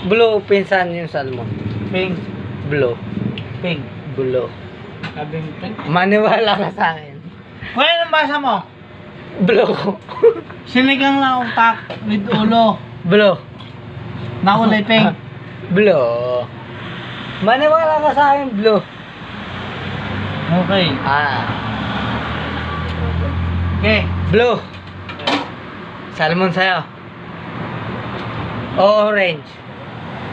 Blue, pinsan yung salmon. Pink. Blue. Pink. Blue. Sabing pink. Maniwala ka sa akin. Kuya, anong basa mo? Blue. Sinigang na utak with ulo. Blue. Nakulay pink. Blue. Maniwala ka sa akin, blue. Okay. Okay. Blue. Salmon sa'yo. Orange.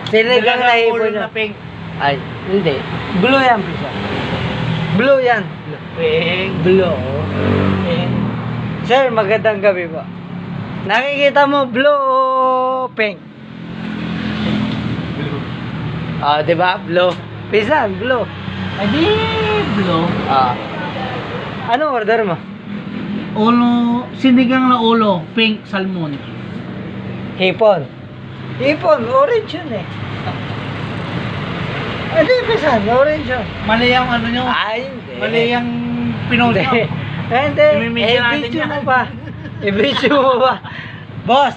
Sinigang na ulo ibon na yun. pink. Ay, hindi. Blue yan, pisa. Blue yan. Pink. Blue. Pink. Sir, magandang gabi po. Nakikita mo blue o pink? Blue. Diba? Blue. Pisan, blue. Ay di blue. Ano order mo? Ulo, sinigang na ulo, pink salmon. Hipon. Hipon, orange yun eh. Hindi, pisan, orange yun. Mali ang ano nyo. Ay, hindi. Mali ang pinost nyo. Hindi. Imimidyo natin I-video yan. mo ba? I-video mo ba? Boss,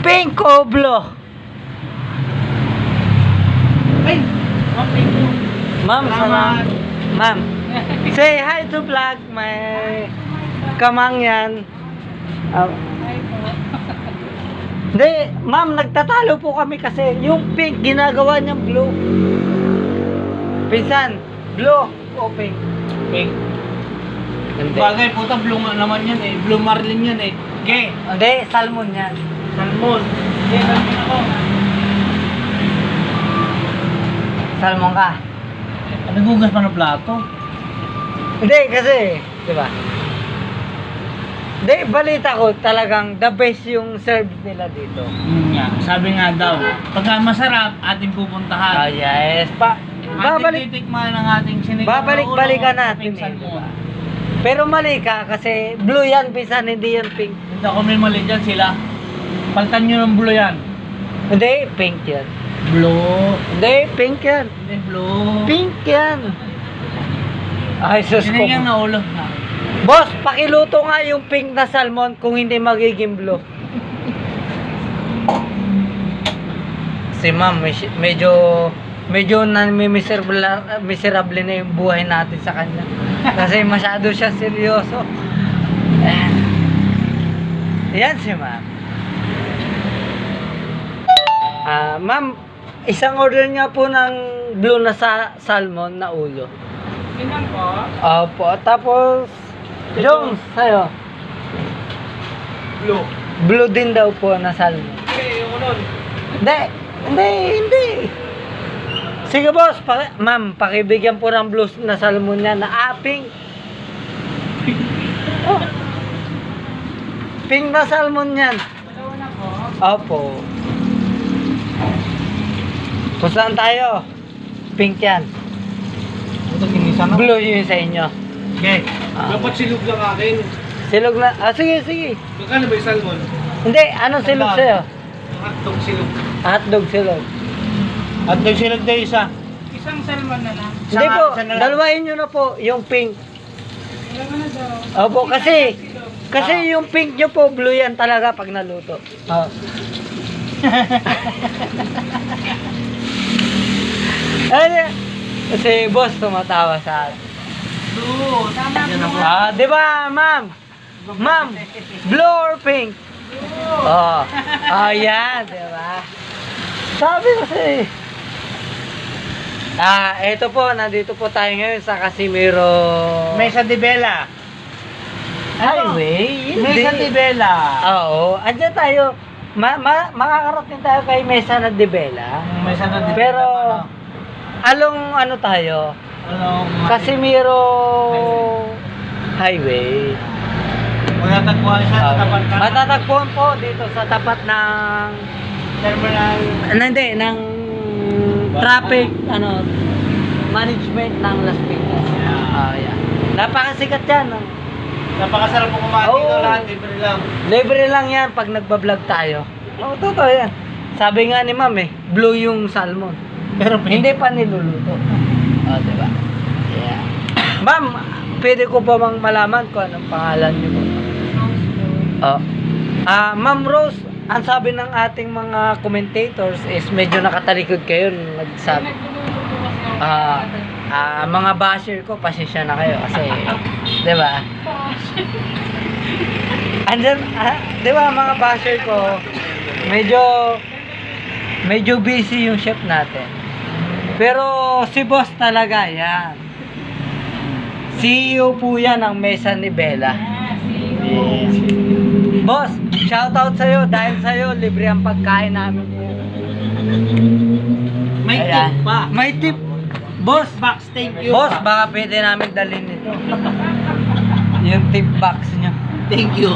pink o blue? Ay, ang pink yun. Ma'am, Salamat. Ma'am, say hi to vlog. May kamang yan. Hindi, ma'am, nagtatalo po kami kasi yung pink ginagawa niyang blue. Pinsan, blue o pink? Pink. Hindi. Bagay, puta, blue nga naman yan eh. Blue marlin yan eh. Okay. Hindi, salmon yan. Salmon. Okay, salmon ako. Salmon ka. Nagugas pa ng plato. Hindi, kasi, di ba? Hindi, balita ko talagang the best yung serve nila dito. Nga, sabi nga daw, pagka masarap, ating pupuntahan. Yes. Babalik. Ating titikman ang ating sinigang na Babalik-balikan ulo, natin pink eh, salmon. diba? Pero mali ka kasi blue yan, pisan, hindi yan pink. Hindi ako may mali dyan sila. Palitan nyo ng blue yan. Hindi, pink yan. Blue. Hindi, pink yan. Hindi, blue. Pink yan. Ay, sus ko. Sinigang na ulo. Boss, pakiluto nga yung pink na salmon kung hindi magiging blue. Si ma'am, medyo miserable na yung buhay natin sa kanya. Kasi masyado siya seryoso. Yan si ma'am. Ma'am, isang order niya po ng blue na salmon na ulo. Sinigang po? Opo, tapos Jones, sa'yo. Blue. Blue din daw po na salmon. Okay, yung ulo. Hindi. Sige boss, ma'am, pakibigyan po ng blue na salmon niya na pink. Oh. Pink na salmon yan. Dalawa na po. Opo. Kung saan tayo? Pink yan. Ito, kinisa na. Blue yun sa inyo. Okay. Dapat silog lang akin. Silog na. Sige. Magkano ba yung salmon? Hindi, anong silog sa'yo? Ang hotdog silog. Hotdog silog. At nagsilog tayo isa. Isang salmon na lang. Hindi po, isa na lang. dalawahin nyo na po yung pink. Dalawa na daw. Opo, kasi yung pink nyo po, blue yan talaga pag naluto. Oh. Kasi boss tumatawa sa atin. Blue. Tama Di ba, ma'am? Ma'am, blue or pink? Oh. Yan, di ba? Sabi kasi. Ito po, nandito po tayo ngayon sa Casimiro Mesa de Bella. Highway. Mesa de Bella. Oo, andyan tayo. Makakarating tayo kay Mesa na de Bella. Mesa de Bella. Pero, along ano tayo? Casimiro Highway. Matatagpuan siya sa tapat na Matatagpuan po dito sa tapat ng terminal. hindi, ng traffic management ng Las Piñas. Yeah. Napakasikat yan. Napakasarap po kumain Oo. dito, lahat libre lang. Libre lang yan pag nagbablog tayo. Totoo yan. Sabi nga ni ma'am blue yung salmon. Pero Hindi pa niluluto. Diba? Yeah. Ma'am, pwede ko pa bang malaman kung anong pangalan niyo po? Ma'am Rose, ang sabi ng ating mga commentators is medyo nakatalikod kayo nung nagsabi. Mga basher ko, pasensya na kayo kasi, di ba? Andyan, di ba mga basher ko, medyo busy yung chef natin. Pero si boss talaga, yan. CEO po yan ng Mesa ni Bella. Boss, shoutout sa'yo. Dahil sa'yo, libre ang pagkain namin. May Ayan. tip pa. May tip. Boss, Box, thank you. boss, pa. baka pwede namin dalhin ito. Yung tip box nyo. Thank you.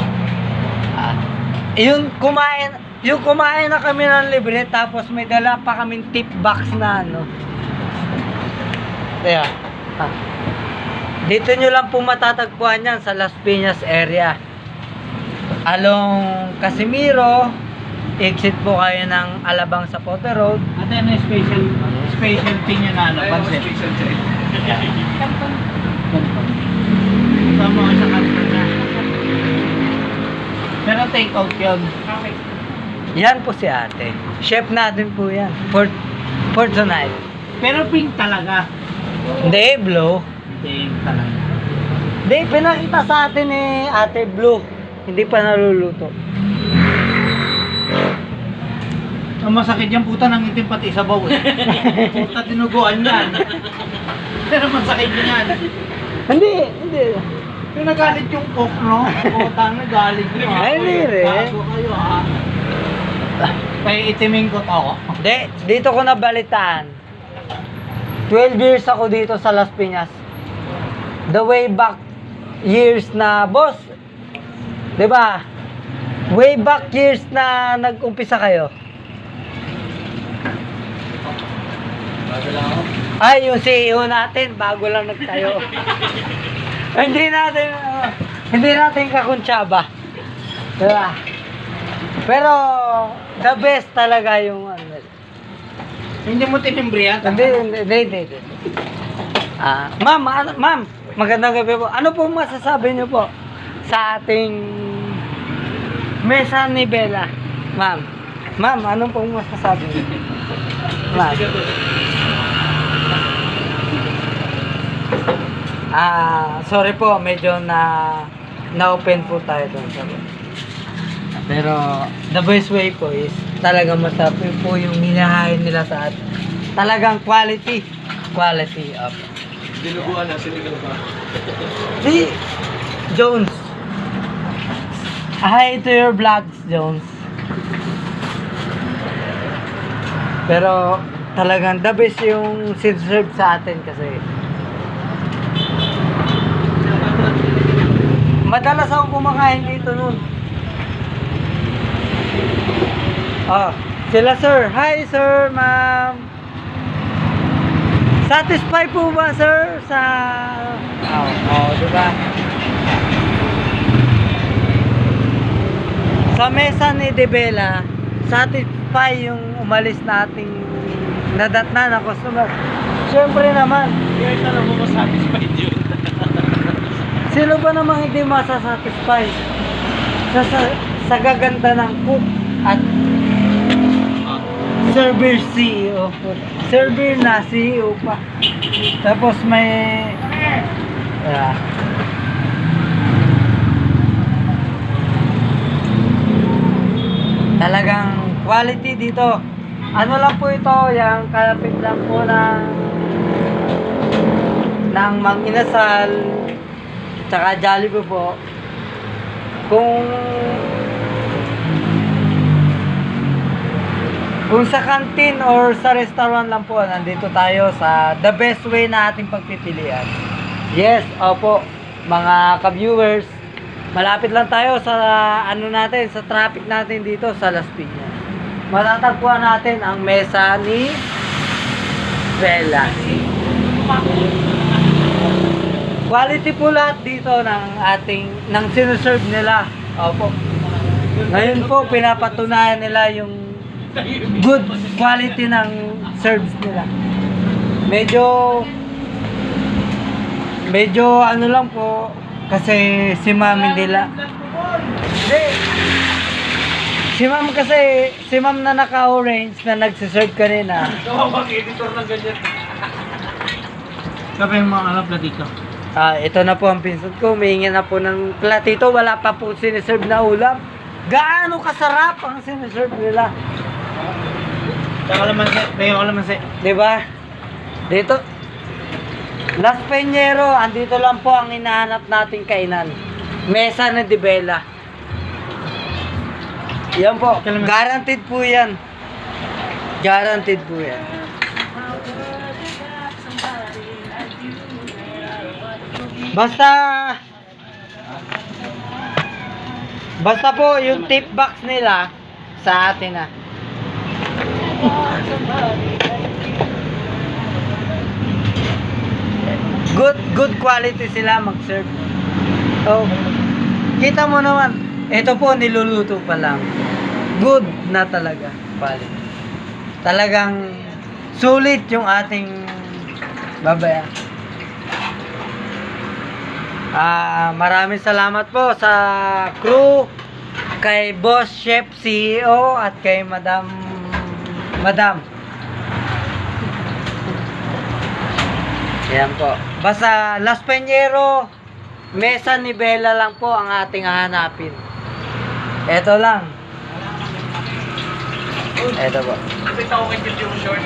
Yung kumain na kami ng libre, tapos may dala pa kaming tip box na ano. Kaya, dito nyo lang po matatagpuan yan sa Las Piñas area. Along Casimiro, exit po kayo ng Alabang sa Pote Road. At ano specialty niya na ano, pancit. Tama ka sa kanto na. Pero take out yun. Okay. Yan po si ate. Chef natin po yan. For tonight. Pero pink talaga. Hindi, blue. Pink talaga. Hindi, pinakita sa atin ate blue. Hindi pa naluluto. Ang masakit yan, puta, ng itim pati sa baw eh. Puta, tinuguan yan. Pero masakit yan. Hindi. Yung nagalit yung cook, no? Puta, nagalit nyo. Ay, hindi rin. Bago kayo, ha? Kaya itimin ko to ako. Hindi, dito ko nabalitaan. 12 years ako dito sa Las Piñas. The way back years na, boss, di ba? Way back years na nag-umpisa kayo. Ay, yung CEO natin, bago lang nagtayo. hindi natin kakuntsaba. Diba? Pero, the best talaga yung ano. Hindi mo tinimbre yan? Hindi. Ma'am, magandang gabi po. Ano po masasabi niyo po sa ating Mesa ni Bella? Ma'am, ano po masasabi niyo? Ma'am. Sorry po, medyo na-open po tayo doon. Pero, the best way po is talagang masarap po yung hinahain nila sa atin. Talagang quality of. Dinuguan na, sinigaw pa. Si Jones. Hi to your vlogs, Jones. Pero, talagang the best yung serve sa atin kasi madalas akong kumakain dito nun. Sila sir. Hi sir, ma'am. Satisfied po ba sir sa diba? Sa Mesa ni De Bella, satisfied yung umalis nating nadatnan na customer. Siyempre naman. Hindi ka lang mo satisfied yun. Sino ba namang hindi masasatisfy sa gaganda ng cook at server CEO po. Server na CEO pa. Tapos may talagang quality dito. Ano lang po ito, yung kalapit lang po ng Mang Inasal tsaka Jollibee po. Kung sa canteen or sa restaurant lang po, nandito tayo sa the best way na ating pagpipilian. Yes, opo, mga ka-viewers, malapit lang tayo sa natin, sa traffic natin dito sa Las Piñas. Matatagpuan natin ang Mesa ni Bella. Quality po lahat dito ng sinuserve nila. Opo. Ngayon po, pinapatunayan nila yung good quality ng serves nila. Medyo ano lang po, kasi si ma'am hindi lang. Si ma'am kasi, si ma'am na naka-orange na nagsiserve kanina. Kawawang editor ng ganyan. Sabi yung mga alam platito. Ito na po ang pinsan ko. Humihingi na po ng platito. Wala pa po siniserve na ulam. Gaano kasarap ang siniserve nila. Tsaka kalamansi. Bayo kalamansi. Diba? Dito. Las Peñero. Andito lang po ang hinahanap nating kainan. Mesa na de Bella. Yan po. Guaranteed po yan. Guaranteed po yan. Basta po yung tip box nila sa atin na. Good quality sila mag-serve. Oh, kita mo naman, ito po niluluto pa lang. Good na talaga quality. Talagang sulit yung ating babaya. Maraming salamat po sa crew, kay Boss Chef CEO at kay Madam. Ayan po. Basta Las Peñero, Mesa ni Bella lang po ang ating hahanapin. Ito lang. Ito po. Nakita ko kay Jill yung short.